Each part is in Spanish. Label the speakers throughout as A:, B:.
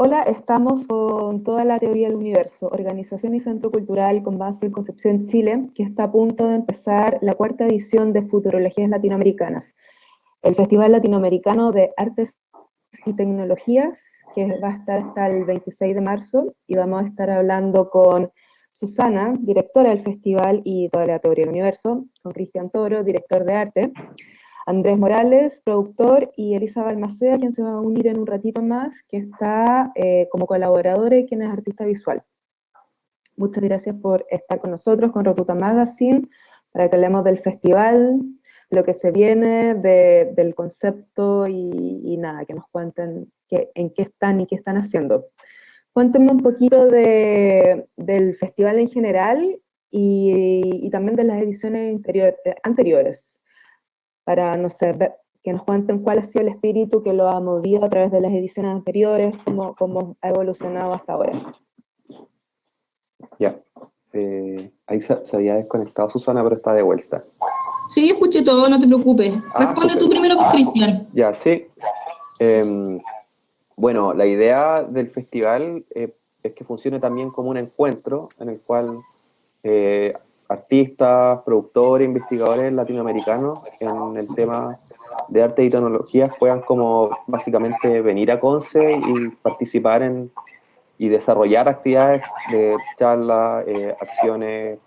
A: Hola, estamos con toda la teoría del universo, organización y centro cultural con base en Concepción, Chile, que está a punto de empezar la cuarta edición de Futurologías Latinoamericanas, el Festival Latinoamericano de Artes y Tecnologías, que va a estar hasta el 26 de marzo, y vamos a estar hablando con Susana, directora del festival y toda la teoría del universo, con Cristian Toro, director de arte, Andrés Morales, productor, y Elisa Balmaceda, quien se va a unir en un ratito más, que está como colaboradora y quien es artista visual. Muchas gracias por estar con nosotros, con Rotuta Magazine, para que hablemos del festival, lo que se viene, del concepto y nada, que nos cuenten en qué están y qué están haciendo. Cuéntenme un poquito del festival en general y también de las ediciones anteriores, para, no sé, que nos cuenten cuál ha sido el espíritu que lo ha movido a través de las ediciones anteriores, cómo ha evolucionado hasta ahora.
B: Ya, ahí se había desconectado Susana, pero está de vuelta.
C: Sí, escuché todo, no te preocupes. Responde
B: Súper.
C: tú primero, pues, Cristian.
B: Ya, sí. Bueno, la idea del festival es que funcione también como un encuentro en el cual artistas, productores, investigadores latinoamericanos en el tema de arte y tecnologías puedan como básicamente venir a Conce y participar y desarrollar actividades de charlas, acciones,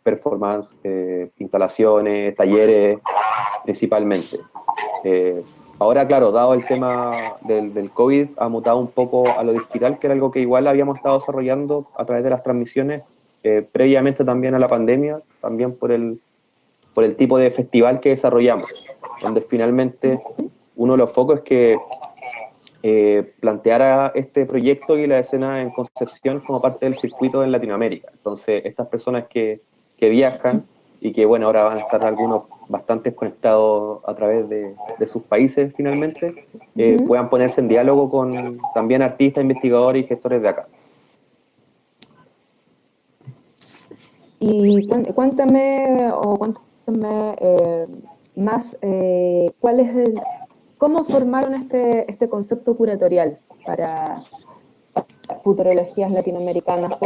B: performance, instalaciones, talleres, principalmente. Ahora, claro, dado el tema del COVID, ha mutado un poco a lo digital, que era algo que igual habíamos estado desarrollando a través de las transmisiones, previamente también a la pandemia, también por el tipo de festival que desarrollamos, donde finalmente uno de los focos es que planteara este proyecto y la escena en Concepción como parte del circuito en Latinoamérica. Entonces, estas personas que viajan y que, bueno, ahora van a estar algunos bastante conectados a través de sus países finalmente, puedan ponerse en diálogo con también artistas, investigadores y gestores de acá.
A: Y cuéntame más, ¿cómo formaron este concepto curatorial para futurologías latinoamericanas?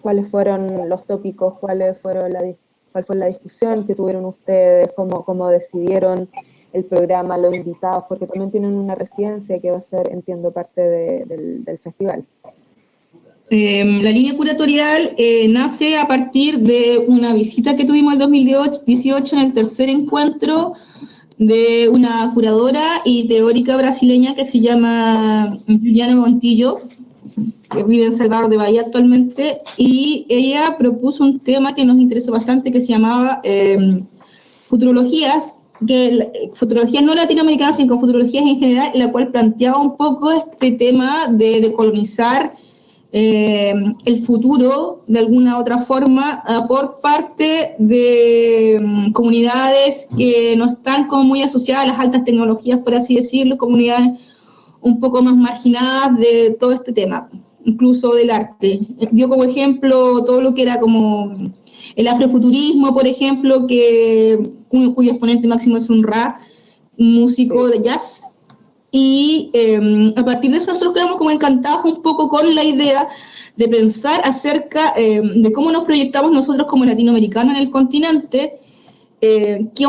A: ¿Cuáles fueron los tópicos? ¿Cuál fue la discusión que tuvieron ustedes? ¿Cómo decidieron el programa, los invitados? Porque también tienen una residencia que va a ser, entiendo, parte del festival.
C: La línea curatorial nace a partir de una visita que tuvimos en 2018 en el tercer encuentro de una curadora y teórica brasileña que se llama Juliana Montillo, que vive en Salvador de Bahía actualmente, y ella propuso un tema que nos interesó bastante que se llamaba futurologías, futurologías no latinoamericanas, sino futurologías en general, en la cual planteaba un poco este tema de decolonizar el futuro de alguna otra forma por parte de comunidades que no están como muy asociadas a las altas tecnologías, por así decirlo, comunidades un poco más marginadas de todo este tema, incluso del arte. Dio como ejemplo todo lo que era como el afrofuturismo, por ejemplo, cuyo exponente máximo es un Ra, un músico de jazz. Y a partir de eso nosotros quedamos como encantados un poco con la idea de pensar acerca de cómo nos proyectamos nosotros como latinoamericanos en el continente,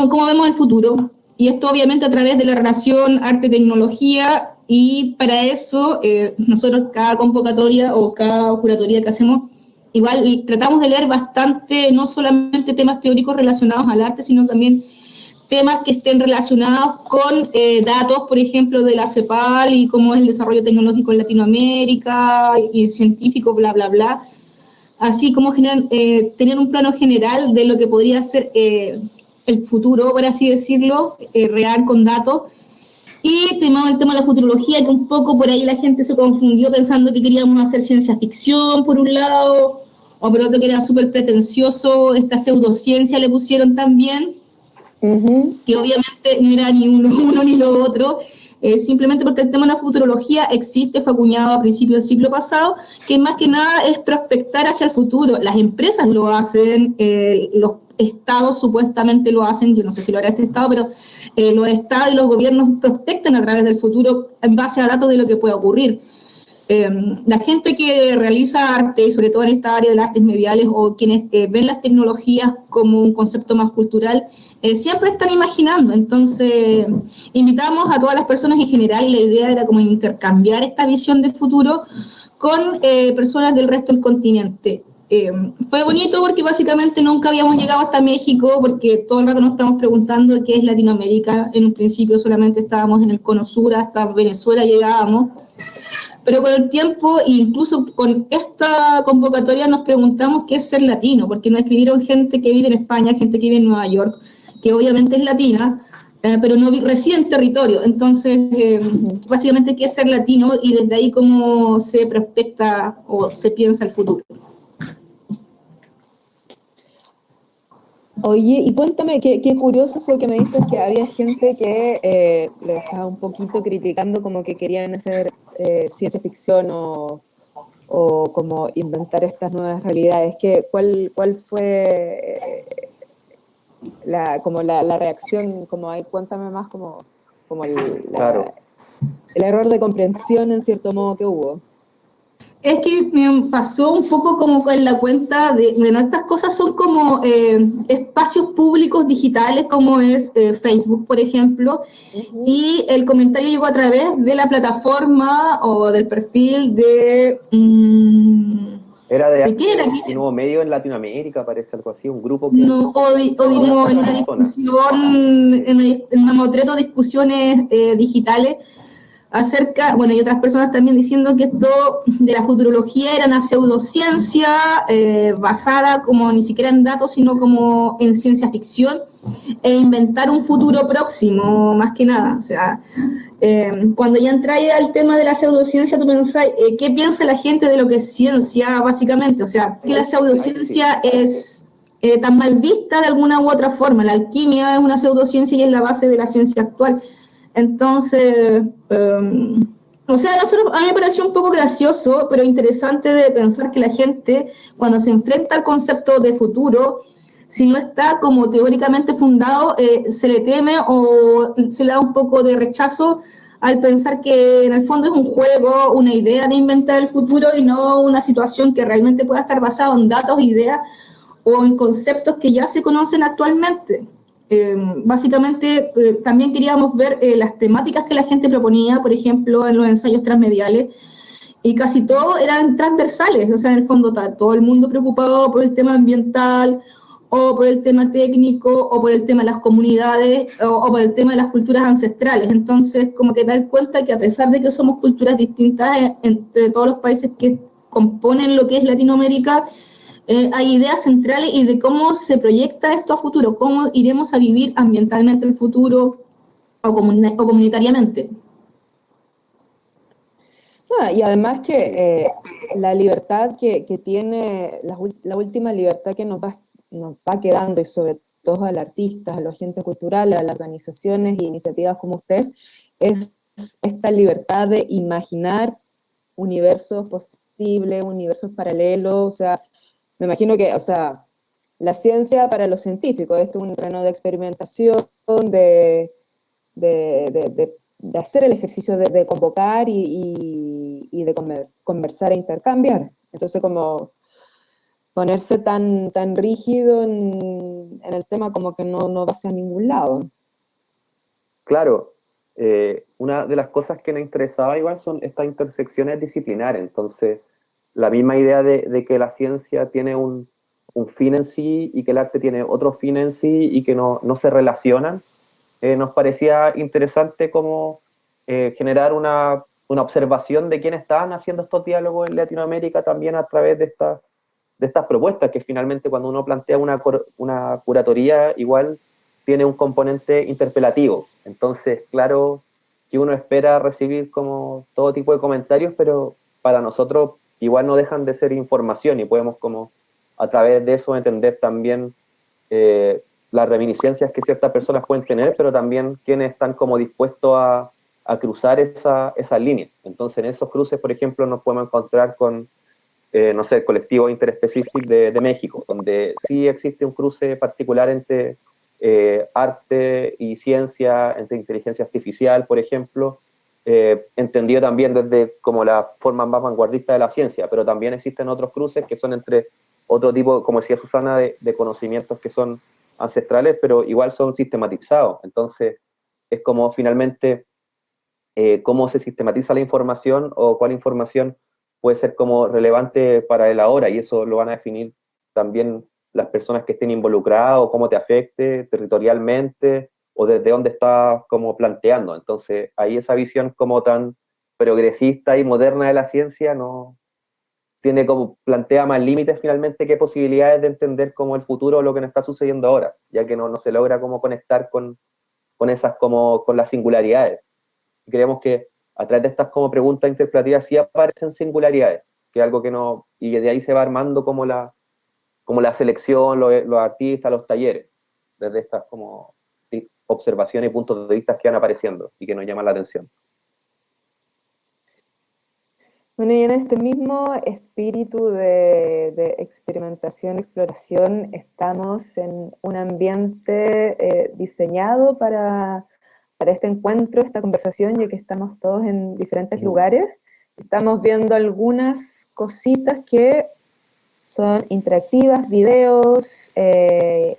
C: cómo vemos el futuro, y esto obviamente a través de la relación arte-tecnología, y para eso nosotros cada convocatoria o cada curatoría que hacemos, igual tratamos de leer bastante, no solamente temas teóricos relacionados al arte, sino también temas que estén relacionados con datos, por ejemplo, de la CEPAL y cómo es el desarrollo tecnológico en Latinoamérica y científico, bla, bla, bla. Así como tener un plano general de lo que podría ser el futuro, por así decirlo, real con datos. Y el tema de la futurología, que un poco por ahí la gente se confundió pensando que queríamos hacer ciencia ficción, por un lado, o por otro que era súper pretencioso, esta pseudociencia le pusieron también. Que obviamente no era ni uno ni lo otro, simplemente porque el tema de la futurología existe, fue acuñado a principios del siglo pasado, que más que nada es prospectar hacia el futuro. Las empresas lo hacen, los estados supuestamente lo hacen, yo no sé si lo hará este estado, pero los estados y los gobiernos prospectan a través del futuro en base a datos de lo que puede ocurrir. la gente que realiza arte, y sobre todo en esta área de las artes mediales, o quienes ven las tecnologías como un concepto más cultural, siempre están imaginando. Entonces, invitamos a todas las personas en general, y la idea era como intercambiar esta visión de futuro con personas del resto del continente. Fue bonito porque básicamente nunca habíamos llegado hasta México, porque todo el rato nos estamos preguntando qué es Latinoamérica. En un principio solamente estábamos en el cono sur, hasta Venezuela llegábamos. Pero con el tiempo, e incluso con esta convocatoria, nos preguntamos qué es ser latino, porque nos escribieron gente que vive en España, gente que vive en Nueva York, que obviamente es latina, pero no reside en territorio. Entonces, básicamente, qué es ser latino, y desde ahí cómo se prospecta o se piensa el futuro.
A: Oye, y cuéntame, qué curioso eso que me dices, que había gente que le estaba un poquito criticando, como que querían hacer ciencia ficción o como inventar estas nuevas realidades. ¿Cuál fue como la reacción? Como ahí, cuéntame más como
B: Claro.
A: el error de comprensión en cierto modo que hubo.
C: Es que me pasó un poco como con la cuenta de, bueno, estas cosas son como espacios públicos digitales, como es Facebook, por ejemplo, y el comentario llegó a través de la plataforma o del perfil de...
B: Era
C: ¿de qué era?
B: un nuevo medio en Latinoamérica, parece algo así, un grupo que...
C: No, o digamos, en una discusión, en un mamotreto de discusiones digitales, acerca, bueno, y otras personas también diciendo que esto de la futurología era una pseudociencia basada como ni siquiera en datos, sino como en ciencia ficción, e inventar un futuro próximo, más que nada. O sea, cuando ya entráis al tema de la pseudociencia, tú pensás, ¿qué piensa la gente de lo que es ciencia, básicamente? O sea, que la pseudociencia es tan mal vista de alguna u otra forma. La alquimia es una pseudociencia y es la base de la ciencia actual. Entonces, o sea, a mí me pareció un poco gracioso, pero interesante de pensar que la gente, cuando se enfrenta al concepto de futuro, si no está como teóricamente fundado, se le teme o se le da un poco de rechazo al pensar que en el fondo es un juego, una idea de inventar el futuro y no una situación que realmente pueda estar basada en datos, ideas o en conceptos que ya se conocen actualmente. Básicamente, también queríamos ver las temáticas que la gente proponía, por ejemplo, en los ensayos transmediales, y casi todos eran transversales. O sea, en el fondo está todo el mundo preocupado por el tema ambiental, o por el tema técnico, o por el tema de las comunidades, o por el tema de las culturas ancestrales. Entonces, como que dar cuenta que a pesar de que somos culturas distintas entre todos los países que componen lo que es Latinoamérica, hay ideas centrales y de cómo se proyecta esto a futuro, cómo iremos a vivir ambientalmente el futuro o comunitariamente.
A: Y además que la libertad que tiene, la última libertad que nos va quedando, y sobre todo al artista, a los agentes culturales, a las organizaciones e iniciativas como ustedes, es esta libertad de imaginar universos posibles, universos paralelos. O sea, me imagino que, o sea, la ciencia para los científicos, esto es un terreno de experimentación, de hacer el ejercicio de convocar y de conversar e intercambiar. Entonces, como ponerse tan rígido en el tema, como que no va hacia ningún lado.
B: Claro, una de las cosas que nos interesaba igual son estas intersecciones disciplinares. Entonces, la misma idea de que la ciencia tiene un fin en sí y que el arte tiene otro fin en sí y que no se relacionan, nos parecía interesante como generar una observación de quiénes estaban haciendo estos diálogos en Latinoamérica también a través de estas propuestas, que finalmente cuando uno plantea una curatoría igual tiene un componente interpelativo. Entonces, claro que uno espera recibir como todo tipo de comentarios, pero para nosotros igual no dejan de ser información y podemos como a través de eso entender también las reminiscencias que ciertas personas pueden tener, pero también quienes están como dispuestos a cruzar esa línea. Entonces, en esos cruces, por ejemplo, nos podemos encontrar con, no sé, el colectivo Interespecífico de México, donde sí existe un cruce particular entre arte y ciencia, entre inteligencia artificial, por ejemplo, entendido también desde como la forma más vanguardista de la ciencia, pero también existen otros cruces que son entre otro tipo, como decía Susana, de conocimientos que son ancestrales, pero igual son sistematizados. Entonces, es como finalmente cómo se sistematiza la información o cuál información puede ser como relevante para el ahora, y eso lo van a definir también las personas que estén involucradas o cómo te afecte territorialmente o desde dónde estás como planteando. Entonces, ahí esa visión como tan progresista y moderna de la ciencia no tiene como, plantea más límites finalmente que posibilidades de entender como el futuro o lo que nos está sucediendo ahora, ya que no se logra como conectar con esas como, con las singularidades. Creemos que a través de estas como preguntas interpretativas sí aparecen singularidades, que es algo que no, y de ahí se va armando como la selección, los artistas, los talleres, desde estas como sí, observaciones y puntos de vista que van apareciendo y que nos llaman la atención.
A: Bueno, y en este mismo espíritu de experimentación, exploración, estamos en un ambiente diseñado para este encuentro, esta conversación, ya que estamos todos en diferentes lugares. Estamos viendo algunas cositas que son interactivas, videos,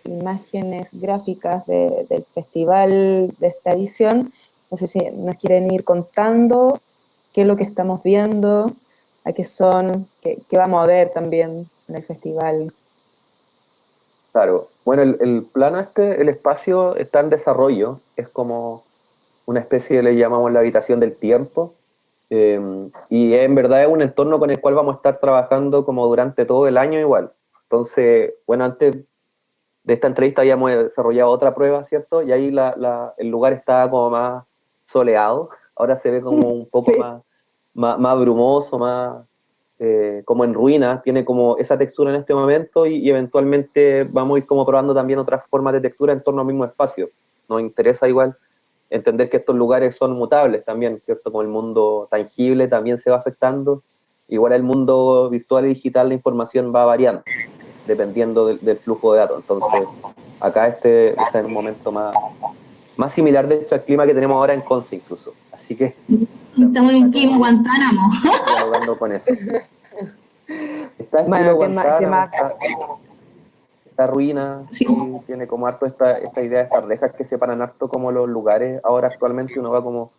A: imágenes gráficas del festival de esta edición. No sé si nos quieren ir contando qué es lo que estamos viendo, a qué son, qué vamos a ver también en el festival.
B: Claro, bueno, el plano el espacio está en desarrollo, es como una especie, le llamamos la habitación del tiempo, y en verdad es un entorno con el cual vamos a estar trabajando como durante todo el año igual. Entonces, bueno, antes de esta entrevista habíamos desarrollado otra prueba, ¿cierto? Y ahí el lugar estaba como más soleado, ahora se ve como un poco
A: Sí.
B: más brumoso, más como en ruinas, tiene como esa textura en este momento y eventualmente vamos a ir como probando también otras formas de textura en torno al mismo espacio. Nos interesa igual entender que estos lugares son mutables también, ¿cierto? Como el mundo tangible también se va afectando, igual el mundo virtual y digital, la información va variando dependiendo del flujo de datos. Entonces, acá está en un momento más similar de hecho al clima que tenemos ahora en Conce incluso. Así que
C: estamos en clima Guantánamo.
B: Dialogando con eso. Está estilo
A: Bueno, ¿qué
B: Guantánamo,
A: más?
B: esta ruina,
C: Sí.
B: sí, tiene como harto esta idea de estas rejas que separan harto como los lugares. Ahora actualmente uno va como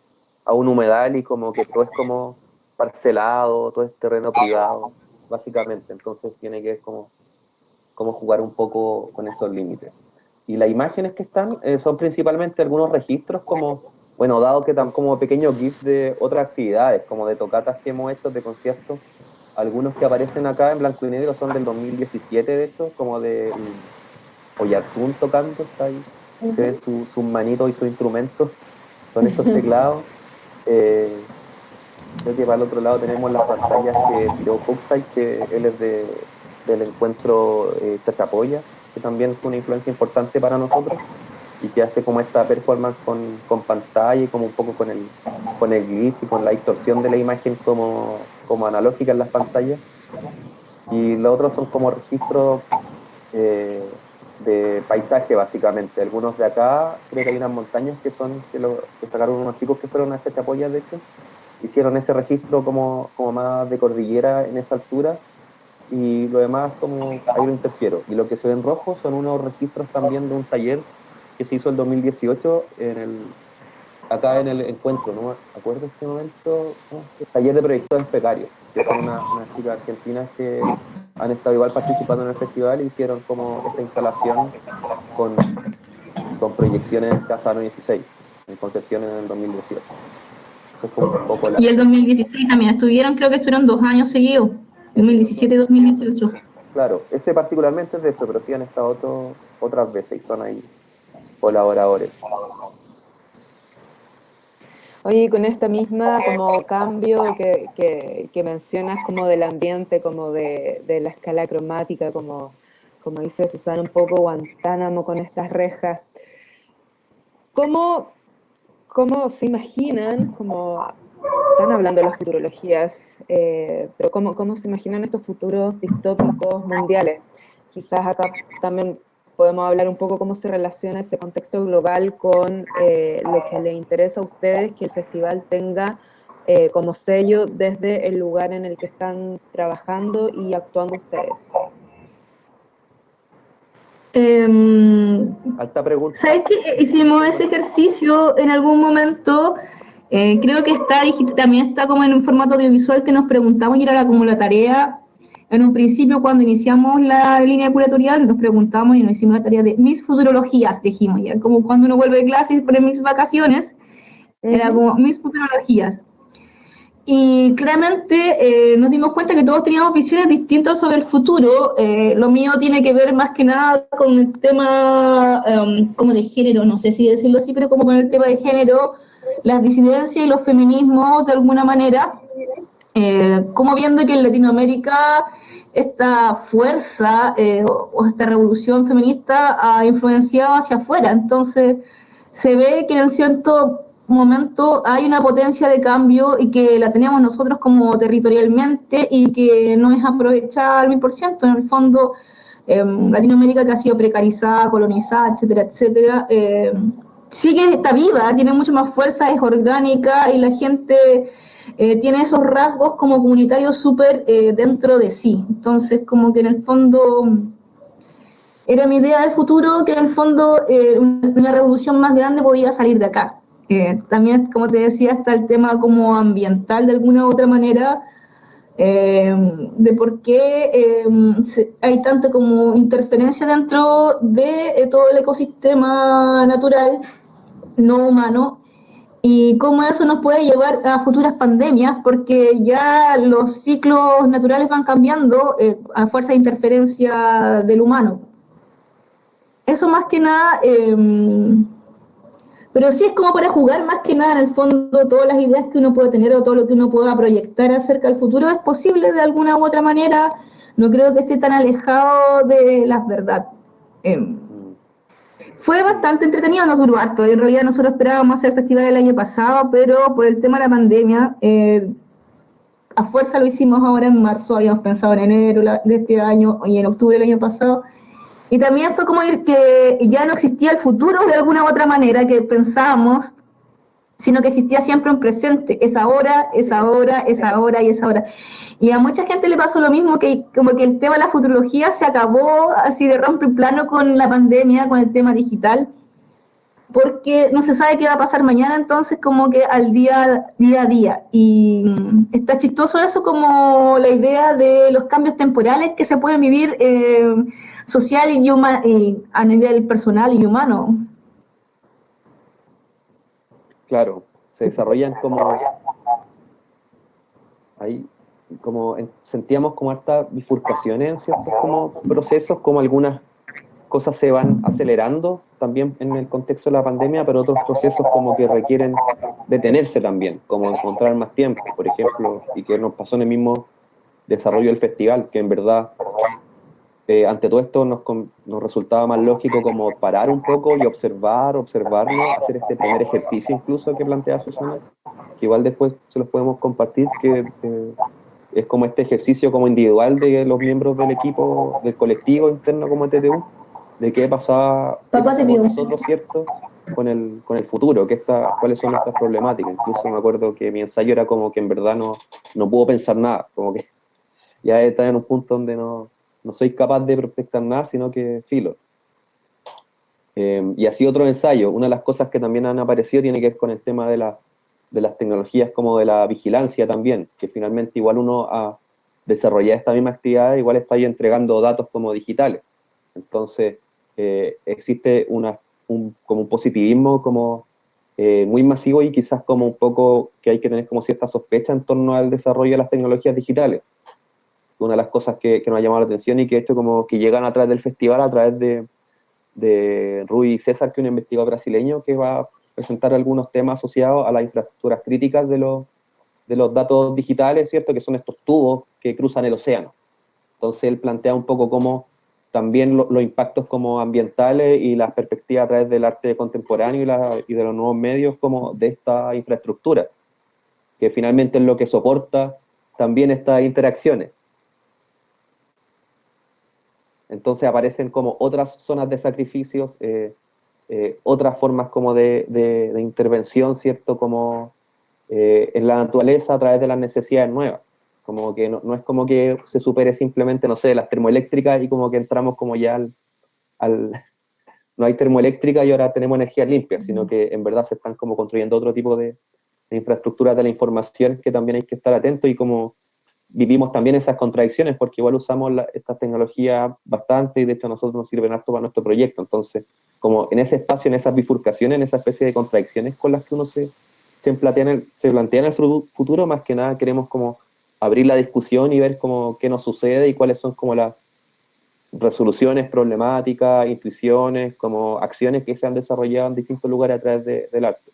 B: a un humedal y como que todo es como parcelado, todo es terreno privado, básicamente. Entonces tiene que ver como jugar un poco con esos límites. Y las imágenes que están son principalmente algunos registros como, bueno, dado que están como pequeños GIFs de otras actividades, como de tocatas que hemos hecho, de conciertos. Algunos que aparecen acá en blanco y negro son del 2017, de hecho, como de Oyarzún tocando, está ahí. Se ven sus manitos y sus instrumentos, son esos teclados. Creo que para el otro lado tenemos las pantallas que tiró Coxside, que él es del encuentro Chachapoya, que también fue una influencia importante para nosotros y que hace como esta performance con pantalla y como un poco con el glitch y con la distorsión de la imagen como analógica en las pantallas. Y los otros son como registros de paisaje básicamente. Algunos de acá, creo que hay unas montañas que sacaron unos chicos que fueron a Chachapoya, de hecho, hicieron ese registro como más de cordillera en esa altura, y lo demás como ahí lo interfiero. Y lo que se ve en rojo son unos registros también de un taller que se hizo el 2018 acá en el encuentro, ¿no? ¿Me acuerdo en este momento? Taller de proyectores precarios, que son unas chicas argentinas que han estado igual participando en el festival y hicieron como esta instalación con proyecciones en Casa 16, en Concepción en el 2018. Eso fue un poco
C: Y el 2016 también estuvieron, creo que estuvieron 2 años seguidos, 2017 y 2018.
B: Claro, ese particularmente es de eso, pero sí han estado otras veces y son ahí colaboradores.
A: Oye, con esta misma como cambio que mencionas como del ambiente, como de la escala cromática, como dice Susana, un poco Guantánamo con estas rejas, ¿cómo se imaginan, como están hablando de las futurologías, pero cómo se imaginan estos futuros distópicos mundiales? Quizás acá también podemos hablar un poco cómo se relaciona ese contexto global con lo que les interesa a ustedes que el festival tenga como sello desde el lugar en el que están trabajando y actuando ustedes.
B: Alta pregunta.
C: ¿Sabes que hicimos ese ejercicio en algún momento? Creo que también está como en un formato audiovisual que nos preguntamos y era como la tarea. En un principio, cuando iniciamos la línea curatorial, nos preguntamos y nos hicimos la tarea de mis futurologías, dijimos, ya como cuando uno vuelve de clase y pone mis vacaciones, era como mis futurologías. Y claramente nos dimos cuenta que todos teníamos visiones distintas sobre el futuro. Lo mío tiene que ver más que nada con el tema como de género, no sé si decirlo así, pero como con el tema de género, las disidencias y los feminismos de alguna manera. Como viendo que en Latinoamérica esta fuerza o esta revolución feminista ha influenciado hacia afuera. Entonces se ve que en cierto momento hay una potencia de cambio y que la tenemos nosotros como territorialmente y que no es aprovechada al 1000%. En el fondo, Latinoamérica, que ha sido precarizada, colonizada, etcétera, etcétera, está viva, tiene mucha más fuerza, es orgánica y la gente tiene esos rasgos como comunitarios súper dentro de sí. Entonces, como que en el fondo era mi idea de futuro, que en el fondo una revolución más grande podía salir de acá. También, como te decía, está el tema como ambiental de alguna u otra manera, de por qué hay tanto como interferencia dentro de todo el ecosistema natural, no humano, y cómo eso nos puede llevar a futuras pandemias, porque ya los ciclos naturales van cambiando a fuerza de interferencia del humano. Eso más que nada, pero sí es como para jugar más que nada en el fondo todas las ideas que uno puede tener o todo lo que uno pueda proyectar acerca del futuro es posible de alguna u otra manera, no creo que esté tan alejado de la verdad. Fue bastante entretenido, nos duró harto, en realidad nosotros esperábamos hacer el festival el año pasado, pero por el tema de la pandemia, a fuerza lo hicimos ahora en marzo, habíamos pensado en enero de este año y en octubre del año pasado. Y también fue como que ya no existía el futuro de alguna u otra manera que pensábamos, sino que existía siempre un presente, es ahora, es ahora, es ahora y es ahora. Y a mucha gente le pasó lo mismo, que como que el tema de la futurología se acabó así de rompe plano con la pandemia, con el tema digital, porque no se sabe qué va a pasar mañana, entonces como que al día a día. Y está chistoso eso como la idea de los cambios temporales que se pueden vivir social y a nivel personal y humano.
B: Claro, se desarrollan como ahí, sentíamos como hartas bifurcaciones en ciertos como procesos, como algunas cosas se van acelerando también en el contexto de la pandemia, pero otros procesos como que requieren detenerse también, como encontrar más tiempo, por ejemplo, y que nos pasó en el mismo desarrollo del festival, que en verdad ante todo esto nos resultaba más lógico como parar un poco y observarnos, hacer este primer ejercicio incluso que plantea Susana, que igual después se los podemos compartir, que es como este ejercicio como individual de los miembros del equipo, del colectivo interno como TTU, de qué pasaba con nosotros, ¿cierto? Con el futuro, cuáles son nuestras problemáticas. Incluso me acuerdo que mi ensayo era como que en verdad no puedo pensar nada, como que ya está en un punto donde no soy capaz de prospectar nada, sino que filo. Y así otro ensayo, una de las cosas que también han aparecido tiene que ver con el tema de las tecnologías como de la vigilancia también, que finalmente igual uno a desarrollar esta misma actividad igual está ahí entregando datos como digitales. Entonces, existe como un positivismo como muy masivo y quizás como un poco que hay que tener como cierta sospecha en torno al desarrollo de las tecnologías digitales. Una de las cosas que nos ha llamado la atención y que hecho como que llegan a través del festival, a través de Rui César, que es un investigador brasileño que va a presentar algunos temas asociados a las infraestructuras críticas de los datos digitales, ¿cierto? Que son estos tubos que cruzan el océano. Entonces él plantea un poco cómo también los impactos como ambientales y las perspectivas a través del arte contemporáneo y de los nuevos medios como de esta infraestructura, que finalmente es lo que soporta también estas interacciones. Entonces aparecen como otras zonas de sacrificios, otras formas como de intervención, ¿cierto? Como en la naturaleza a través de las necesidades nuevas. Como que no es como que se supere simplemente, no sé, las termoeléctricas y como que entramos como ya no hay termoeléctrica y ahora tenemos energía limpia, sino que en verdad se están como construyendo otro tipo de infraestructuras de la información que también hay que estar atentos y como vivimos también esas contradicciones porque igual usamos estas tecnologías bastante y de hecho a nosotros nos sirven harto para nuestro proyecto. Entonces, como en ese espacio, en esas bifurcaciones, en esa especie de contradicciones con las que uno se plantea en el futuro, más que nada queremos como abrir la discusión y ver como qué nos sucede y cuáles son como las resoluciones, problemáticas, intuiciones, como acciones que se han desarrollado en distintos lugares a través del arte.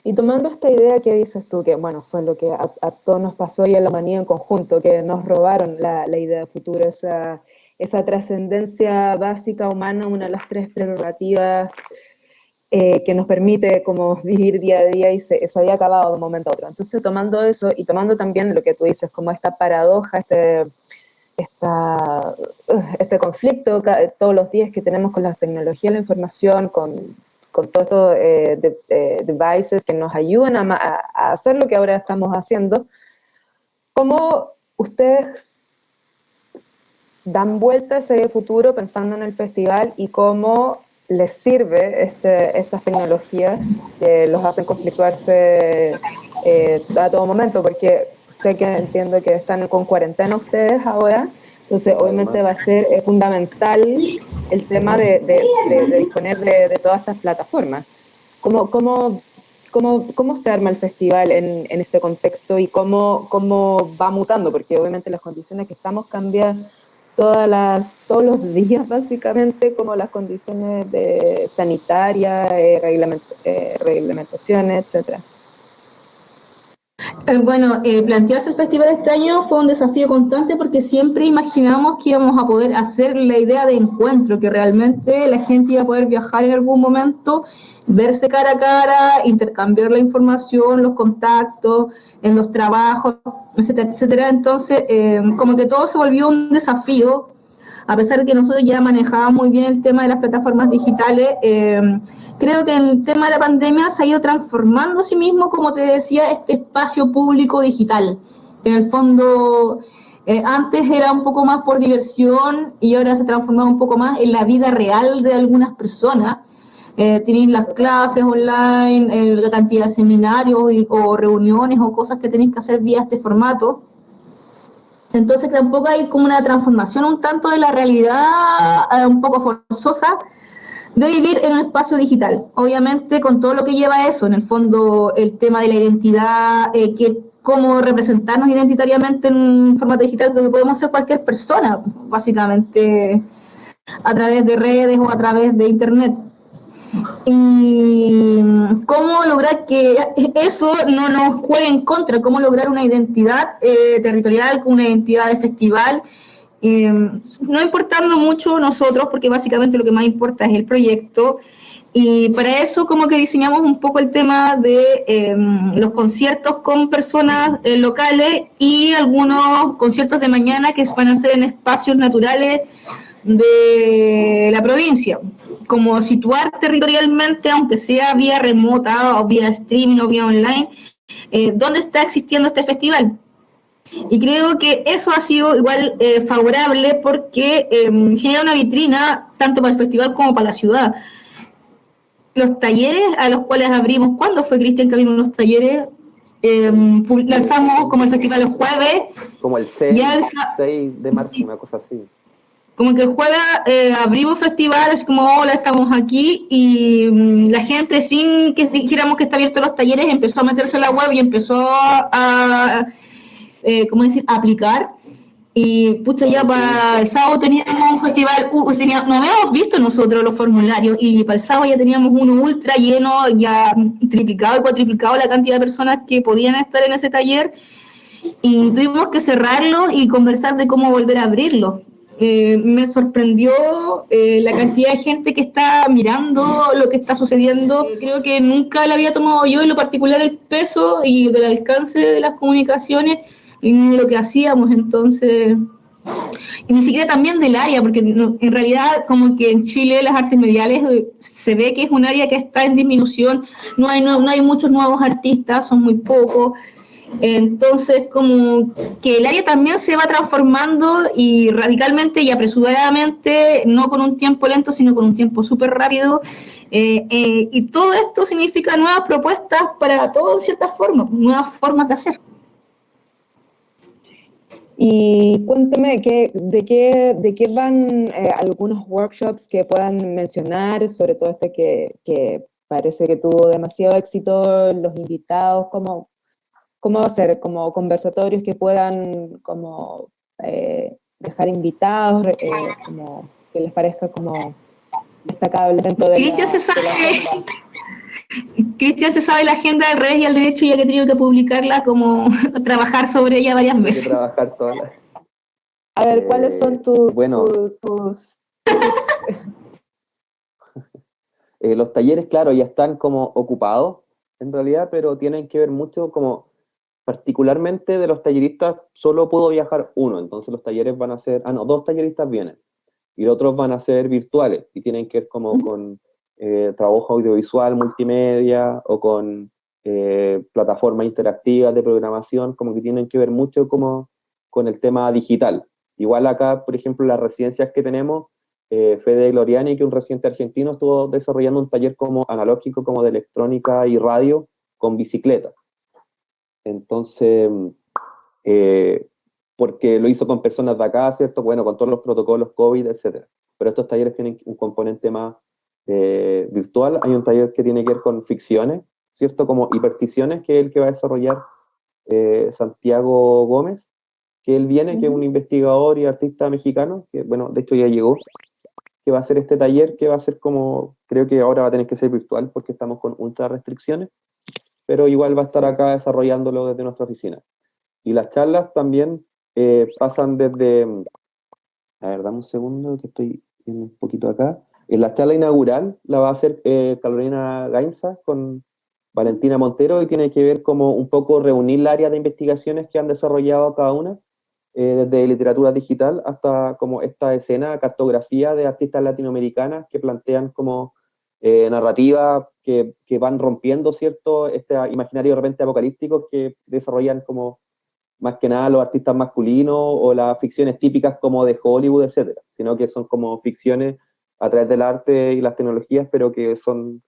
A: Y tomando esta idea que dices tú, que bueno, fue lo que a todos nos pasó y a la humanidad en conjunto, que nos robaron la idea de futuro, esa trascendencia básica humana, una de las tres prerrogativas que nos permite como vivir día a día y se había acabado de un momento a otro. Entonces, tomando eso y tomando también lo que tú dices, como esta paradoja, este conflicto todos los días que tenemos con la tecnología, la información, con todos estos devices que nos ayudan a hacer lo que ahora estamos haciendo, ¿cómo ustedes dan vuelta a ese futuro pensando en el festival y cómo les sirve estas tecnologías que los hacen conflictuarse a todo momento? Porque entiendo que están con cuarentena ustedes ahora, entonces obviamente va a ser fundamental el tema de disponer de todas estas plataformas. ¿Cómo se arma el festival en este contexto y cómo va mutando? Porque obviamente las condiciones que estamos cambian todos los días básicamente, como las condiciones sanitarias, reglamentaciones, etcétera.
C: Bueno, plantearse el festival este año fue un desafío constante porque siempre imaginábamos que íbamos a poder hacer la idea de encuentro, que realmente la gente iba a poder viajar en algún momento, verse cara a cara, intercambiar la información, los contactos, en los trabajos, etcétera, etcétera. Entonces, como que todo se volvió un desafío, a pesar de que nosotros ya manejábamos muy bien el tema de las plataformas digitales. Creo que el tema de la pandemia se ha ido transformando a sí mismo, como te decía, este espacio público digital. En el fondo, antes era un poco más por diversión y ahora se ha transformado un poco más en la vida real de algunas personas. Tenéis las clases online, la cantidad de seminarios o reuniones o cosas que tenéis que hacer vía este formato. Entonces tampoco hay como una transformación un tanto de la realidad un poco forzosa de vivir en un espacio digital. Obviamente con todo lo que lleva eso, en el fondo el tema de la identidad, cómo representarnos identitariamente en un formato digital, que podemos ser cualquier persona, básicamente, a través de redes o a través de internet. Y cómo lograr que eso no nos juegue en contra, cómo lograr una identidad territorial, una identidad de festival, no importando mucho nosotros, porque básicamente lo que más importa es el proyecto. Y para eso como que diseñamos un poco el tema de los conciertos con personas locales y algunos conciertos de mañana que van a ser en espacios naturales de la provincia, como situar territorialmente, aunque sea vía remota o vía streaming o vía online, dónde está existiendo este festival. Y creo que eso ha sido igual favorable porque genera una vitrina tanto para el festival como para la ciudad. Los talleres a los cuales abrimos, ¿cuándo fue, Cristian, que abrimos los talleres? Lanzamos como el festival los jueves.
B: Como el 6 de marzo, sí. Una cosa así.
C: Como que el jueves abrimos festivales, como hola, estamos aquí, y la gente, sin que dijéramos que está abierto los talleres, empezó a meterse en la web y empezó a aplicar. Y pucha, ya para el sábado teníamos un festival, no habíamos visto nosotros los formularios, y para el sábado ya teníamos uno ultra lleno, ya triplicado y cuatriplicado la cantidad de personas que podían estar en ese taller, y tuvimos que cerrarlo y conversar de cómo volver a abrirlo. Me sorprendió la cantidad de gente que está mirando lo que está sucediendo. Creo que nunca le había tomado yo en lo particular el peso y del alcance de las comunicaciones en lo que hacíamos, entonces, y ni siquiera también del área, porque en realidad como que en Chile las artes mediales se ve que es un área que está en disminución, no hay muchos nuevos artistas, son muy pocos, entonces como que el área también se va transformando y radicalmente y apresuradamente, no con un tiempo lento, sino con un tiempo súper rápido, y todo esto significa nuevas propuestas para todo de cierta forma, nuevas formas de hacer.
A: Y cuénteme, ¿de qué van algunos workshops que puedan mencionar, sobre todo este que parece que tuvo demasiado éxito, los invitados, cómo va a ser? ¿Como conversatorios que puedan como dejar invitados, como que les parezca como destacable dentro de la agenda?
C: Cristian se sabe la agenda del revés y al derecho, ya que he tenido que publicarla, como trabajar sobre ella varias veces.
B: Hay que trabajar todas las...
A: A ver, ¿cuáles son tus
B: los talleres, claro, ya están como ocupados, en realidad, pero tienen que ver mucho como, particularmente de los talleristas, solo pudo viajar uno, entonces los talleres van a ser, dos talleristas vienen, y los otros van a ser virtuales, y tienen que ver como con trabajo audiovisual, multimedia, o con plataformas interactivas de programación, como que tienen que ver mucho como con el tema digital. Igual acá, por ejemplo, las residencias que tenemos, Fede Gloriani, que es un residente argentino, estuvo desarrollando un taller como analógico, como de electrónica y radio, con bicicleta. Entonces, porque lo hizo con personas de acá, ¿cierto? Bueno, con todos los protocolos COVID, etc. Pero estos talleres tienen un componente más virtual. Hay un taller que tiene que ver con ficciones, ¿cierto? Como hipersticiones, que es el que va a desarrollar Santiago Gómez, que él viene, que es un investigador y artista mexicano, que bueno, de hecho ya llegó, que va a hacer este taller, que va a ser como, creo que ahora va a tener que ser virtual porque estamos con ultra restricciones, pero igual va a estar acá desarrollándolo desde nuestra oficina. Y las charlas también pasan desde, a ver, dame un segundo que estoy viendo un poquito acá. En la charla inaugural la va a hacer Carolina Gainza con Valentina Montero y tiene que ver como un poco reunir la área de investigaciones que han desarrollado cada una, desde literatura digital hasta como esta escena, cartografía de artistas latinoamericanas que plantean como narrativas que van rompiendo, ¿cierto? Este imaginario de repente apocalíptico que desarrollan como más que nada los artistas masculinos o las ficciones típicas como de Hollywood, etcétera, sino que son como ficciones a través del arte y las tecnologías, pero que son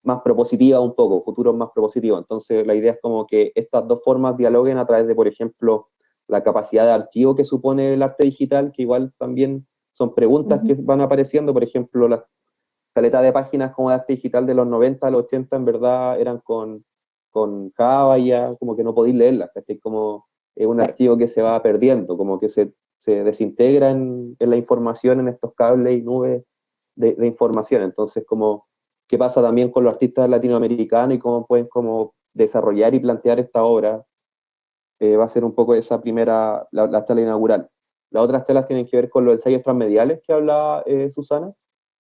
B: más propositivas un poco, futuros más propositivos. Entonces la idea es como que estas dos formas dialoguen a través de, por ejemplo, la capacidad de archivo que supone el arte digital, que igual también son preguntas que van apareciendo, por ejemplo, las caletas de páginas como de arte digital de los 90 a los 80 en verdad eran con Java y ya como que no podéis leerlas, es como un archivo que se va perdiendo, como que se desintegra en la información, en estos cables y nubes de información. Entonces, como, ¿qué pasa también con los artistas latinoamericanos y cómo pueden como desarrollar y plantear esta obra? Va a ser un poco esa primera, la charla inaugural. Las otras telas tienen que ver con los ensayos transmediales que hablaba Susana,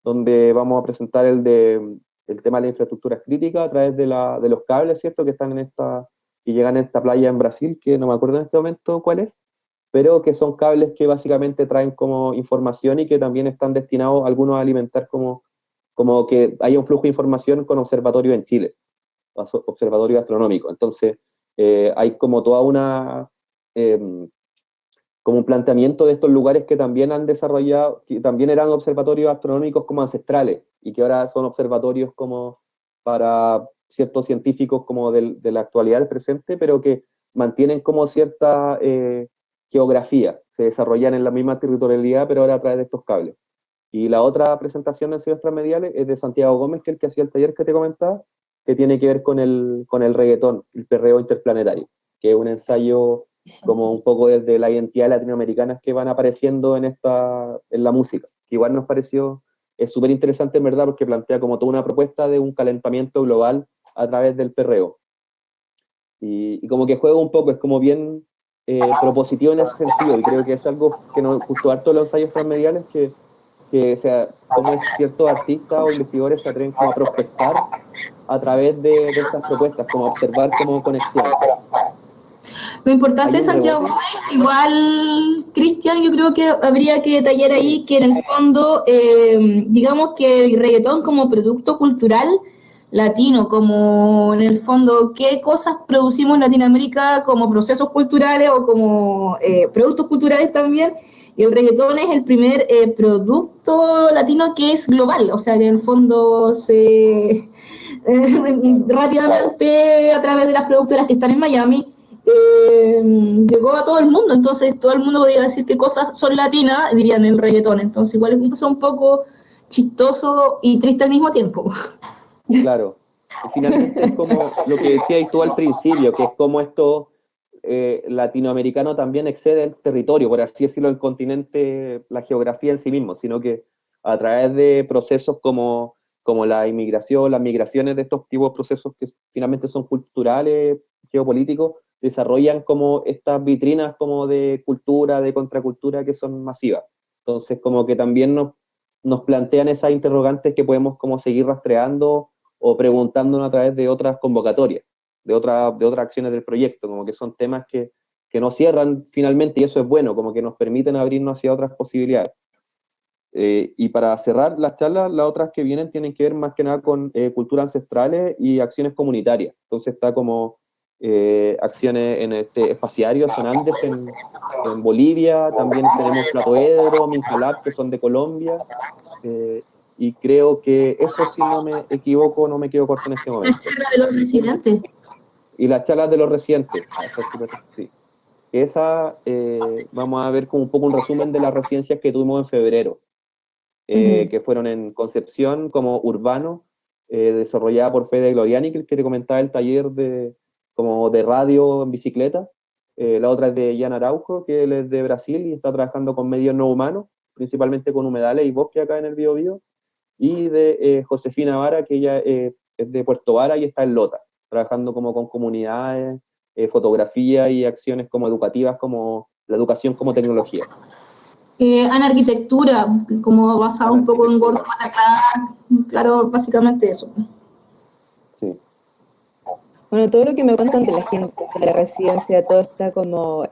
B: donde vamos a presentar el tema de la infraestructura crítica a través de los cables, ¿cierto? Que están que llegan a esta playa en Brasil, que no me acuerdo en este momento cuál es, pero que son cables que básicamente traen como información y que también están destinados algunos a alimentar como que haya un flujo de información con observatorios en Chile, observatorio astronómico. Entonces, hay como toda como un planteamiento de estos lugares que también han desarrollado, que también eran observatorios astronómicos como ancestrales y que ahora son observatorios como para ciertos científicos como de la actualidad, del presente, pero que mantienen como cierta geografía, se desarrollan en la misma territorialidad, pero ahora a través de estos cables. Y la otra presentación de ensayos transmediales es de Santiago Gómez, que es el que hacía el taller que te comentaba, que tiene que ver con el reggaetón, el perreo interplanetario, que es un ensayo como un poco desde la identidad latinoamericana que van apareciendo en la música, que igual nos pareció súper interesante en verdad porque plantea como toda una propuesta de un calentamiento global a través del perreo. Y como que juega un poco, es como bien propositivo en ese sentido, y creo que es algo que nos gustó harto de los ensayos transmediales, que o sea, como ciertos artistas o investigadores se atreven como a prospectar a través de estas propuestas, como observar como conexiones.
C: Lo importante
B: Hay
C: de
B: un
C: Santiago
B: rebote.
C: Gómez, igual, Cristian, yo creo que habría que detallar ahí que en el fondo, digamos que el reggaetón como producto cultural latino, como en el fondo qué cosas producimos en Latinoamérica como procesos culturales o como productos culturales también, y el reggaetón es el primer producto latino que es global, o sea que en el fondo se rápidamente a través de las productoras que están en Miami llegó a todo el mundo, entonces todo el mundo podría decir qué cosas son latinas, dirían el reggaetón, entonces igual es un poco chistoso y triste al mismo tiempo.
B: Claro. Finalmente es como lo que decías tú al principio, que es como esto latinoamericano también excede el territorio, por así decirlo, el continente, la geografía en sí mismo, sino que a través de procesos como la inmigración, las migraciones de estos tipos de procesos que finalmente son culturales, geopolíticos, desarrollan como estas vitrinas como de cultura, de contracultura que son masivas. Entonces como que también nos plantean esas interrogantes que podemos como seguir rastreando o preguntándonos a través de otras convocatorias, de otras acciones del proyecto, como que son temas que no cierran finalmente y eso es bueno, como que nos permiten abrirnos hacia otras posibilidades. Y para cerrar las charlas, las otras que vienen tienen que ver más que nada con culturas ancestrales y acciones comunitarias. Entonces está como acciones en este espaciario, son Andes en Bolivia, también tenemos Platoedro, Minjalab, que son de Colombia, y creo que eso, si no me equivoco, no me quedo corto en este
C: La
B: momento.
C: charla de los residentes.
B: Y las charlas de los residentes, sí. Esa, vamos a ver como un poco un resumen de las residencias que tuvimos en febrero, que fueron en Concepción como urbano, desarrollada por Fede Gloriani, que te comentaba el taller como de radio en bicicleta. La otra es de Jan Araujo, que él es de Brasil y está trabajando con medios no humanos, principalmente con humedales y bosque acá en el Biobío. Y de Josefina Vara, que ella es de Puerto Vara y está en Lota, trabajando como con comunidades, fotografía y acciones como educativas, como la educación como tecnología.
C: Ana Arquitectura, como basado un poco en Gordo Matacán, claro, básicamente eso.
B: Sí.
A: Bueno, todo lo que me cuentan de la gente, de la residencia, toda esta como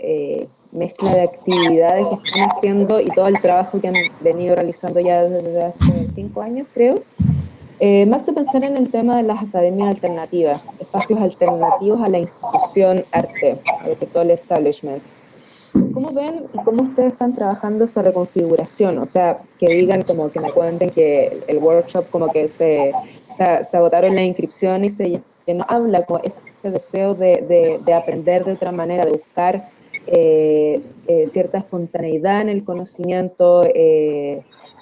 A: mezcla de actividades que están haciendo y todo el trabajo que han venido realizando ya desde hace 5 años, creo, me hace pensar en el tema de las academias alternativas, espacios alternativos a la institución arte, es decir, todo el establishment. ¿Cómo ven y cómo ustedes están trabajando esa reconfiguración? O sea, que digan como que me cuenten que el workshop como que se agotaron las inscripciones y que no habla con ese deseo de aprender de otra manera, de buscar cierta espontaneidad en el conocimiento,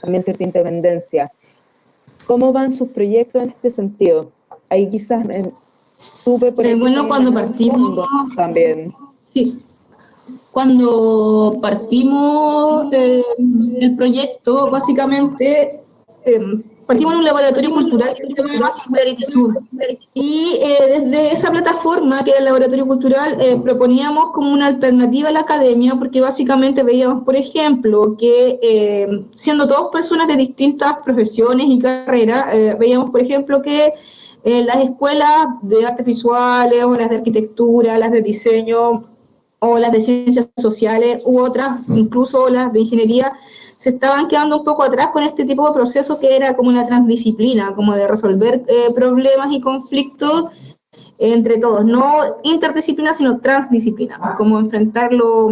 A: también cierta independencia. ¿Cómo van sus proyectos en este sentido? Ahí quizás supe por ahí
C: bueno, cuando partimos
A: también.
C: Sí. Cuando partimos el proyecto, básicamente partimos en un laboratorio cultural que se llama Singularity Sur. Y desde esa plataforma, que era el laboratorio cultural, proponíamos como una alternativa a la academia, porque básicamente veíamos, por ejemplo, que siendo todas personas de distintas profesiones y carreras, veíamos, por ejemplo, que las escuelas de artes visuales o las de arquitectura, las de diseño, o las de ciencias sociales u otras, incluso las de ingeniería, se estaban quedando un poco atrás con este tipo de proceso que era como una transdisciplina, como de resolver problemas y conflictos entre todos, no interdisciplina, sino transdisciplina, como enfrentarlo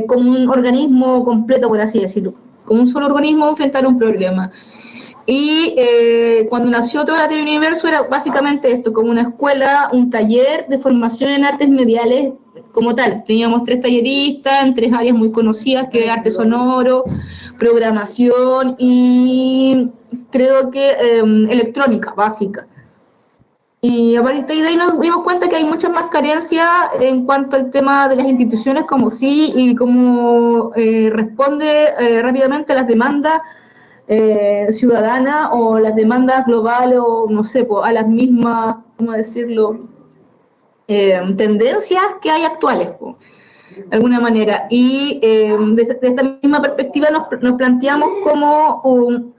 C: como un organismo completo, por así decirlo, como un solo organismo enfrentar un problema. Y cuando nació Todo Latino Universo era básicamente esto, como una escuela, un taller de formación en artes mediales como tal. Teníamos 3 talleristas en 3 áreas muy conocidas, que es arte sonoro, programación y creo que electrónica básica. Y a partir de ahí nos dimos cuenta que hay muchas más carencias en cuanto al tema de las instituciones, como sí y cómo responde rápidamente a las demandas ciudadana o las demandas globales o no sé, a las mismas, ¿cómo decirlo?, tendencias que hay actuales, de alguna manera. Y desde esta misma perspectiva nos planteamos como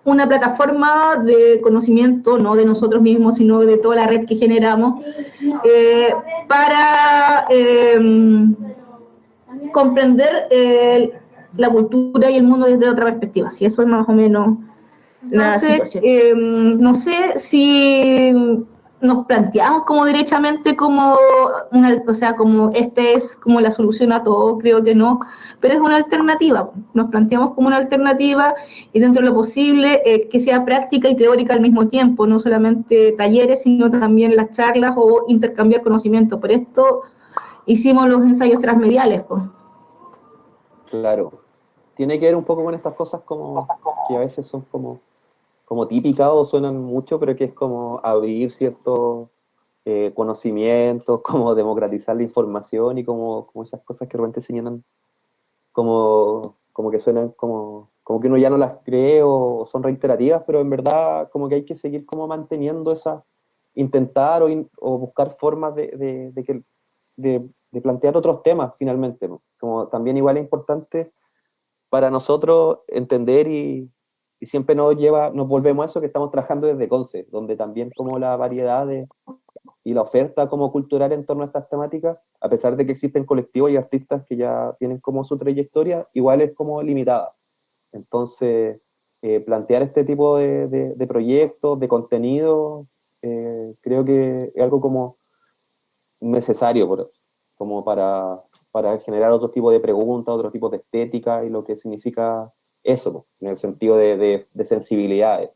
C: una plataforma de conocimiento, no de nosotros mismos, sino de toda la red que generamos, para comprender la cultura y el mundo desde otra perspectiva. Si eso es más o menos la situación. No sé si nos planteamos como derechamente como o sea, como es como la solución a todo, creo que no, pero es una alternativa. Nos planteamos como una alternativa y dentro de lo posible que sea práctica y teórica al mismo tiempo, no solamente talleres, sino también las charlas o intercambiar conocimiento. Por esto hicimos los ensayos transmediales, pues.
B: Claro. Tiene que ver un poco con estas cosas como que a veces son como típicas o suenan mucho, pero que es como abrir ciertos conocimientos, como democratizar la información y como esas cosas que realmente señalan como que suenan como que uno ya no las cree o son reiterativas, pero en verdad como que hay que seguir como manteniendo esa, intentar o buscar formas de plantear otros temas finalmente, ¿no? Como también igual es importante para nosotros entender y siempre nos volvemos a eso que estamos trabajando desde Conce, donde también como la variedad y la oferta como cultural en torno a estas temáticas, a pesar de que existen colectivos y artistas que ya tienen como su trayectoria, igual es como limitada. Entonces, plantear este tipo de proyectos, de contenido, creo que es algo como necesario como para generar otro tipo de preguntas, otro tipo de estética y lo que significa eso, ¿no? En el sentido de sensibilidades,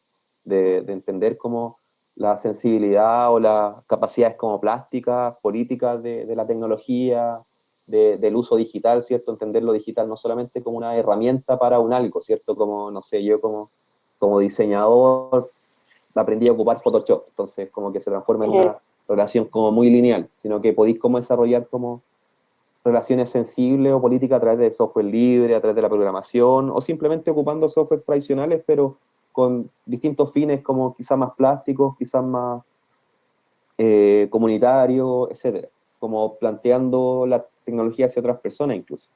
B: de entender cómo la sensibilidad o las capacidades como plásticas, políticas de la tecnología, del uso digital, ¿cierto? Entender lo digital no solamente como una herramienta para un algo, ¿cierto? Como, no sé, yo como diseñador aprendí a ocupar Photoshop, entonces como que se transforma en una relación como muy lineal, sino que podéis como desarrollar como relaciones sensibles o políticas a través de software libre, a través de la programación, o simplemente ocupando software tradicionales, pero con distintos fines como quizás más plásticos, quizás más comunitarios, etcétera, como planteando la tecnología hacia otras personas incluso.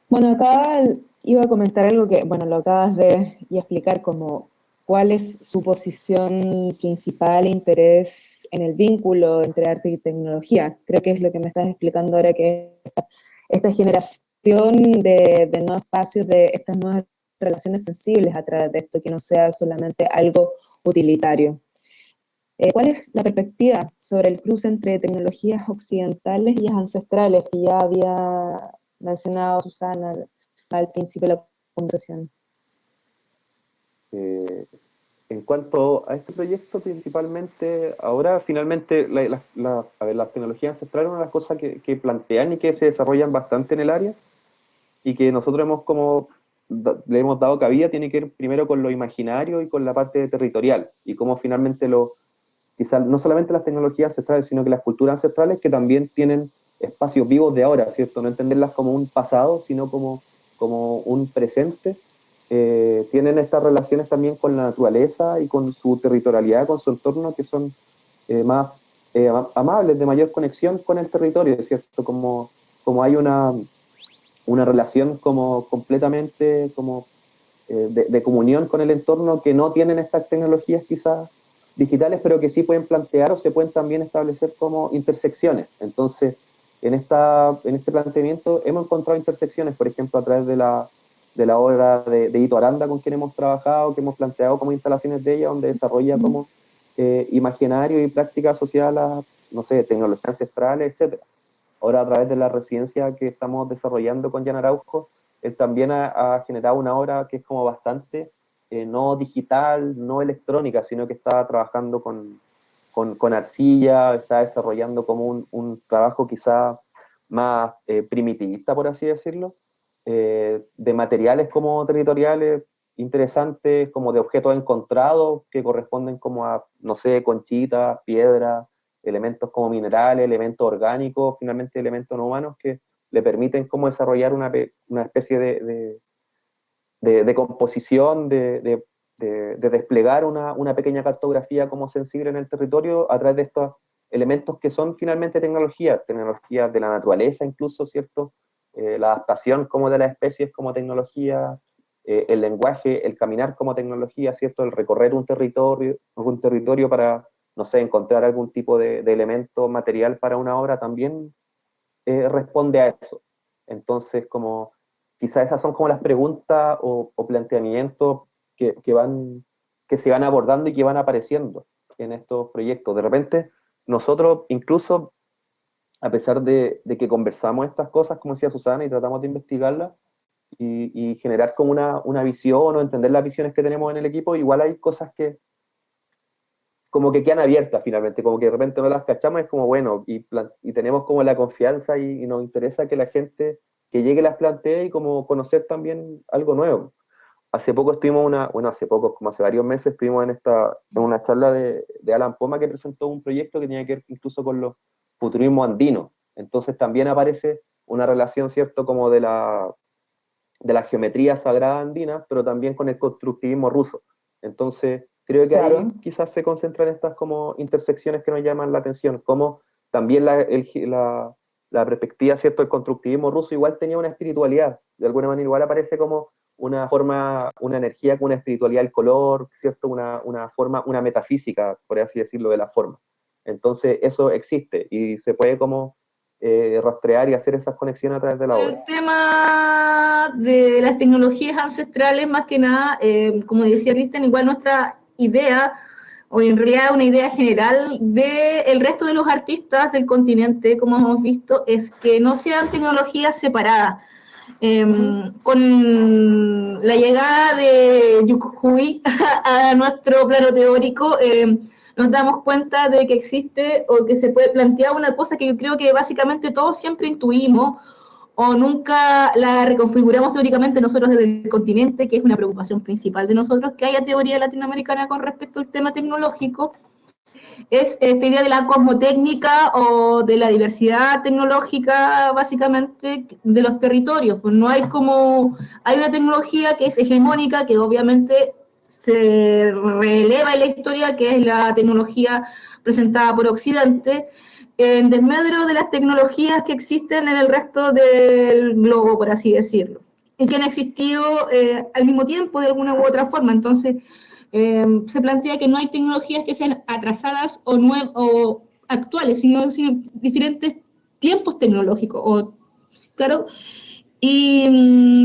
A: Bueno, acá iba a comentar algo que, bueno, lo acabas de explicar como cuál es su posición principal e interés en el vínculo entre arte y tecnología. Creo que es lo que me estás explicando ahora, que esta generación de nuevos espacios, de estas nuevas relaciones sensibles a través de esto, que no sea solamente algo utilitario. ¿Cuál es la perspectiva sobre el cruce entre tecnologías occidentales y ancestrales que ya había mencionado Susana al principio de la conversación?
B: En cuanto a este proyecto, principalmente, ahora finalmente a ver, las tecnologías ancestrales son una de las cosas que plantean y que se desarrollan bastante en el área y que nosotros le hemos dado cabida, tiene que ver primero con lo imaginario y con la parte territorial y cómo finalmente quizás no solamente las tecnologías ancestrales, sino que las culturas ancestrales que también tienen espacios vivos de ahora, ¿cierto? No entenderlas como un pasado, sino como un presente. Tienen estas relaciones también con la naturaleza y con su territorialidad, con su entorno, que son más amables, de mayor conexión con el territorio, ¿cierto? Como hay una relación como completamente como de comunión con el entorno que no tienen estas tecnologías quizás digitales, pero que sí pueden plantear o se pueden también establecer como intersecciones. Entonces, en este planteamiento hemos encontrado intersecciones, por ejemplo, a través de la obra de Ito Aranda, con quien hemos trabajado, que hemos planteado como instalaciones de ella, donde desarrolla como imaginario y práctica asociada a las, no sé, tecnologías ancestrales, etcétera. Ahora, a través de la residencia que estamos desarrollando con Jan Araujo, él también ha generado una obra que es como bastante no digital, no electrónica, sino que está trabajando con arcilla, está desarrollando como un trabajo quizá más primitivista, por así decirlo, de materiales como territoriales interesantes, como de objetos encontrados que corresponden como a, no sé, conchitas, piedras, elementos como minerales, elementos orgánicos, finalmente elementos no humanos que le permiten como desarrollar una especie de composición, de desplegar una pequeña cartografía como sensible en el territorio a través de estos elementos que son finalmente tecnologías de la naturaleza incluso, ¿cierto? La adaptación como de las especies como tecnología el lenguaje, el caminar como tecnología, ¿cierto? El recorrer un territorio para, no sé, encontrar algún tipo de elemento material para una obra también responde a eso. Entonces, como quizás esas son como las preguntas o planteamientos que se van abordando y que van apareciendo en estos proyectos. De repente, nosotros incluso, a pesar de que conversamos estas cosas, como decía Susana, y tratamos de investigarlas, y generar como una visión o entender las visiones que tenemos en el equipo, igual hay cosas que como que quedan abiertas finalmente, como que de repente no las cachamos, es como bueno, y tenemos como la confianza y nos interesa que la gente que llegue las plantee y como conocer también algo nuevo. Hace poco estuvimos hace poco, como hace varios meses, estuvimos en una charla de Alan Poma, que presentó un proyecto que tenía que ver incluso con los futurismo andino. Entonces también aparece una relación, ¿cierto?, como de la geometría sagrada andina, pero también con el constructivismo ruso. Entonces, creo que
A: Claro.
B: ahí quizás se concentran estas como intersecciones que nos llaman la atención, como también la perspectiva, ¿cierto?, del constructivismo ruso igual tenía una espiritualidad, de alguna manera igual aparece como una forma, una energía con una espiritualidad del color, ¿cierto?, una forma, una metafísica, por así decirlo, de la forma. Entonces, eso existe y se puede como rastrear y hacer esas conexiones a través de la obra.
C: El tema de las tecnologías ancestrales, más que nada, como decía Cristian, igual nuestra idea, o en realidad una idea general del resto de los artistas del continente, como hemos visto, es que no sean tecnologías separadas. Con la llegada de Yukuhui a nuestro plano teórico, nos damos cuenta de que existe o que se puede plantear una cosa que yo creo que básicamente todos siempre intuimos o nunca la reconfiguramos teóricamente nosotros desde el continente, que es una preocupación principal de nosotros, que haya teoría latinoamericana con respecto al tema tecnológico, es esta idea de la cosmotécnica o de la diversidad tecnológica, básicamente, de los territorios. Pues no hay hay una tecnología que es hegemónica, que obviamente se releva en la historia, que es la tecnología presentada por Occidente, en desmedro de las tecnologías que existen en el resto del globo, por así decirlo, y que han existido al mismo tiempo de alguna u otra forma. Entonces, se plantea que no hay tecnologías que sean atrasadas o actuales, sino diferentes tiempos tecnológicos. Claro, y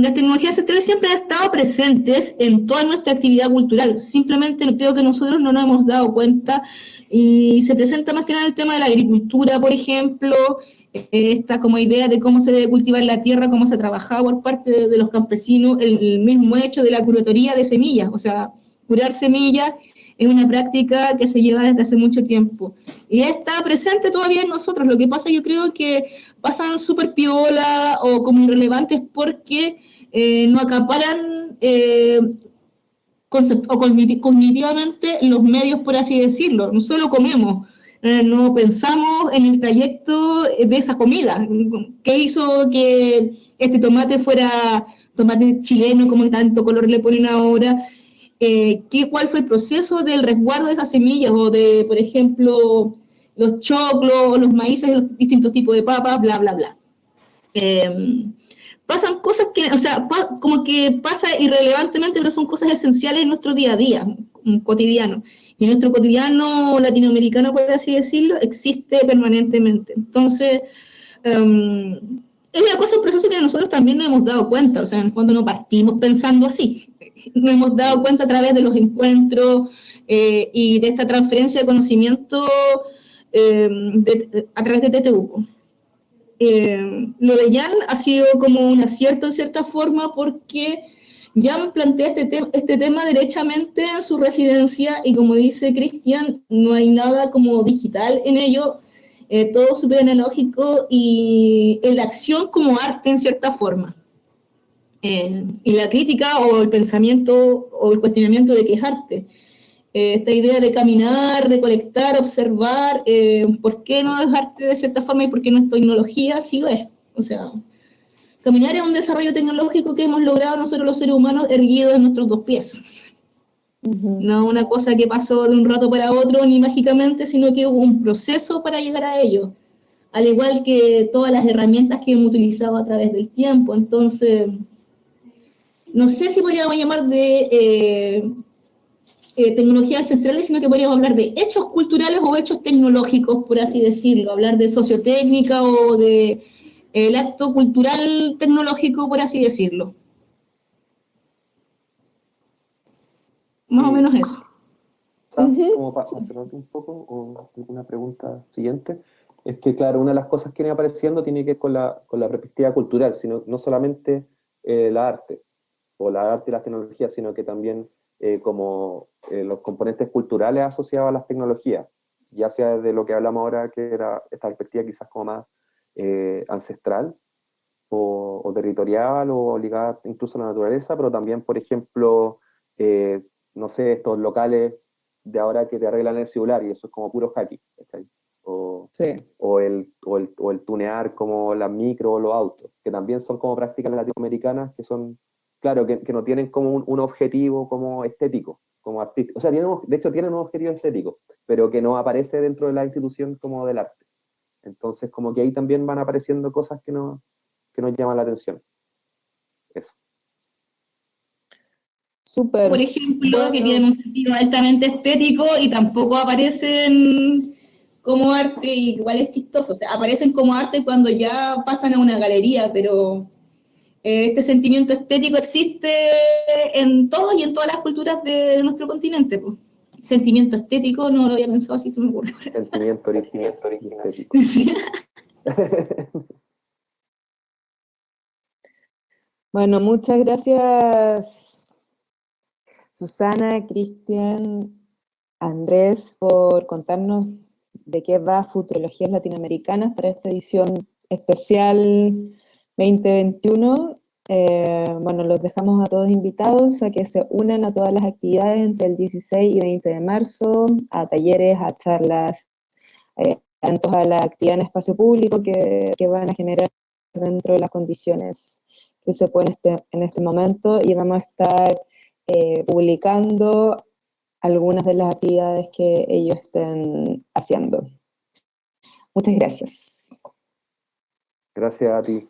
C: las tecnologías ancestrales siempre han estado presentes en toda nuestra actividad cultural. Simplemente creo que nosotros no nos hemos dado cuenta, y se presenta más que nada el tema de la agricultura, por ejemplo, esta como idea de cómo se debe cultivar la tierra, cómo se ha trabajado por parte de los campesinos, el mismo hecho de la curatoría de semillas, o sea, curar semillas es una práctica que se lleva desde hace mucho tiempo. Y está presente todavía en nosotros. Lo que pasa, yo creo que pasan súper piola o como irrelevantes porque no acaparan cognitivamente los medios, por así decirlo. No solo comemos, no pensamos en el trayecto de esa comida. ¿Qué hizo que este tomate fuera tomate chileno, como tanto color le ponen ahora? ¿Cuál fue el proceso del resguardo de esas semillas? O de, por ejemplo, los choclos, los maíces, los distintos tipos de papas, bla, bla, bla. Pasan cosas que, o sea, como que pasa irrelevantemente, pero son cosas esenciales en nuestro día a día, cotidiano. Y nuestro cotidiano latinoamericano, por así decirlo, existe permanentemente. Entonces, es una cosa, un proceso que nosotros también nos hemos dado cuenta. O sea, en el fondo no partimos pensando así. Nos hemos dado cuenta a través de los encuentros y de esta transferencia de conocimiento a través de TTU. Lo de Jan ha sido como un acierto en cierta forma porque Jan plantea este tema derechamente en su residencia y, como dice Cristian, no hay nada como digital en ello, todo súper analógico y en la acción como arte en cierta forma. Y la crítica o el pensamiento o el cuestionamiento de que es arte. Esta idea de caminar, recolectar, observar, ¿por qué no es arte de cierta forma y por qué no es tecnología? Sí lo es. O sea, caminar es un desarrollo tecnológico que hemos logrado nosotros los seres humanos erguidos en nuestros dos pies. No una cosa que pasó de un rato para otro ni mágicamente, sino que hubo un proceso para llegar a ello. Al igual que todas las herramientas que hemos utilizado a través del tiempo. Entonces, no sé si podríamos llamar de tecnologías ancestrales, sino que podríamos hablar de hechos culturales o hechos tecnológicos, por así decirlo, hablar de sociotécnica o de el acto cultural tecnológico, por así decirlo. Más o menos eso.
B: Como para mencionarte un poco, o alguna pregunta siguiente, es que, claro, una de las cosas que viene apareciendo tiene que ver con la perspectiva cultural, sino no solamente la arte, o la arte y las tecnologías, sino que también como los componentes culturales asociados a las tecnologías, ya sea de lo que hablamos ahora, que era esta perspectiva quizás como más ancestral, o territorial, o ligada incluso a la naturaleza, pero también, por ejemplo, no sé, estos locales de ahora que te arreglan el celular y eso es como puro hacking, ¿cachai?
A: Sí.
B: O el tunear como las micro o los autos, que también son como prácticas latinoamericanas que son, claro, que no tienen como un objetivo como estético, como artístico. O sea, de hecho tienen un objetivo estético, pero que no aparece dentro de la institución como del arte. Entonces, como que ahí también van apareciendo cosas que nos llaman la atención. Eso.
A: Súper.
C: Por ejemplo,
A: Bueno,
C: que tienen un sentido altamente estético y tampoco aparecen como arte, y igual es chistoso, o sea, aparecen como arte cuando ya pasan a una galería, pero este sentimiento estético existe en todos y en todas las culturas de nuestro continente, pues. Sentimiento estético, no lo había pensado así, se me ocurre.
B: Sentimiento original y estético.
C: Sí.
A: Bueno, muchas gracias, Susana, Cristian, Andrés, por contarnos de qué va Futurologías Latinoamericanas para esta edición especial 2021. Bueno, los dejamos a todos invitados a que se unan a todas las actividades entre el 16 y 20 de marzo, a talleres, a charlas, tanto a la actividad en espacio público que van a generar dentro de las condiciones que se pueden en este momento, y vamos a estar publicando algunas de las actividades que ellos estén haciendo. Muchas gracias.
B: Gracias a ti.